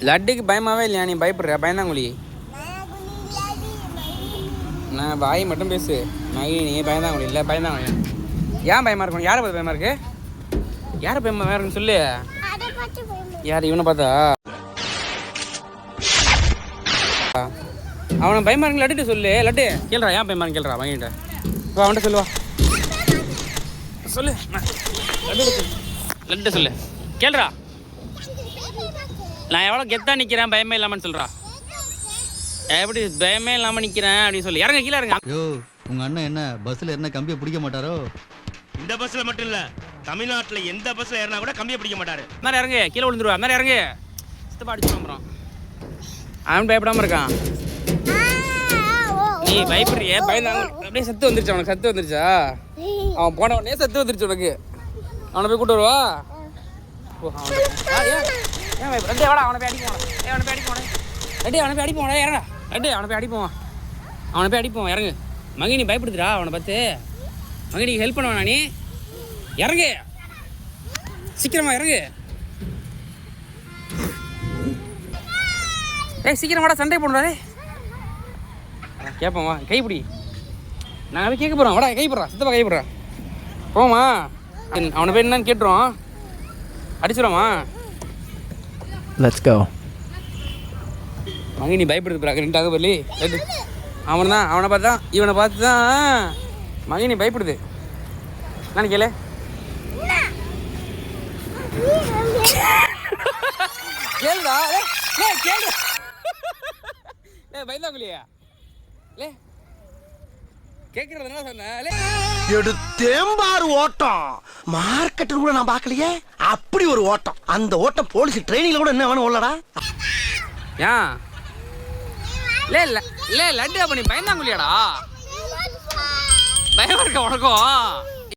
லட்டுக்கு பயமாவே இல்லையா? நீ பயப்படுற? பயந்தாங்குழி. நான் வாய் மட்டும் பேசு. நீ பயந்தாங்குழி இல்லை, பயந்தாங்குழி. ஏன் பயமா இருக்கணும்? யாரை பார்த்து பயமா இருக்கு? யாரை பயமா இருக்குன்னு சொல்லு. யார்? இவனை பார்த்தா? அவனை பயமா இருக்கு. லட்டுட்டு சொல்லு. லட்டு கேள்றா, ஏன் பயமா இருக்கு கேள்றா வாங்கிட்ட. வா அவன்கிட்ட சொல்லுவா. சொல்லு. லட்டு சொல்லு. கேள்றா, நான் எவ்வளோ கெத்தா நிற்கிறேன் பயமே இல்லாமன்னு சொல்கிறா. எப்படி பயமே இல்லாமல் நிற்கிறேன் அப்படின்னு சொல்லி. இறங்க, கீழே இறங்க. ஐயோ, உங்கள் அண்ணன் என்ன பஸ்ஸில் என்ன கம்பியை பிடிக்க மாட்டாரோ? இந்த பஸ்ஸில் மட்டும் இல்லை, தமிழ்நாட்டில் எந்த பஸ்ஸில் ஏறினா கூட கம்பியை பிடிக்க மாட்டாரு. மாதிரி இறங்கு, கீழே விழுந்துருவா. மாதிரி இறங்கு. சித்தப்பா அடிச்சு வந்துடும். அவன் பயப்படாமல் இருக்கான். நீ பயப்படுறிய? பயந்தாங்க அப்படியே சத்து வந்துருச்சு. அவனுக்கு சத்து வந்துருச்சா? அவன் போன உடனே சத்து வந்துருச்சு உனக்கு. அவனை போய் கூட்டு வருவா. ரெண்டே வாடா, அவனை போய் அடிப்போம். அவனை போய் அடிப்போம். ரெண்டே அவனை போய் அடிப்போம். இறங்கா ரெண்டே, அவனை போய் அடிப்போம். அவனை போய் அடிப்போம். இறங்கு. மகினி பயப்படுதுடா அவனை பார்த்து. மகினிக்கு ஹெல்ப் பண்ணுவானா நீ? இறங்கு, சீக்கிரமா இறங்கு. ஏய் சீக்கிரம் வாடா, சண்டை போடுறாரு. கேட்போம் வா, கைப்பிடி. நாங்கள் போய் கேட்க போகிறோம். வாடா கைப்பிட்றா, சித்தப்பா கைப்பிட்றா. போமா, அவனை போய் என்னன்னு கேட்டுருவோம். அடிச்சிடுவோமா? Let's go. மகினி பயப்படுது பிறகு ரெண்டாக பள்ளி. அவன் தான், அவனை பார்த்து தான், இவனை பார்த்து தான் மகினி பயப்படுது. நான் கேளு. கேளுடா, கேளு. பயந்தாக்குள்ளியா? லே கேட்கறது என்ன சொன்ன? எடுத்தேம்பாரு ஓட்டம். மார்க்கெட்டில் கூட நான் பார்க்கலையே அப்படி ஒரு ஓட்டம். அந்த ஓட்டம் போலீஸ் ட்ரைனிங்ல கூட என்ன வேணும் உள்ளடா. ஏன் லே லே லட்டு அப்ப நீ பயந்தாங்குள்ளியாடா? பயமா இருக்க உனக்கும்?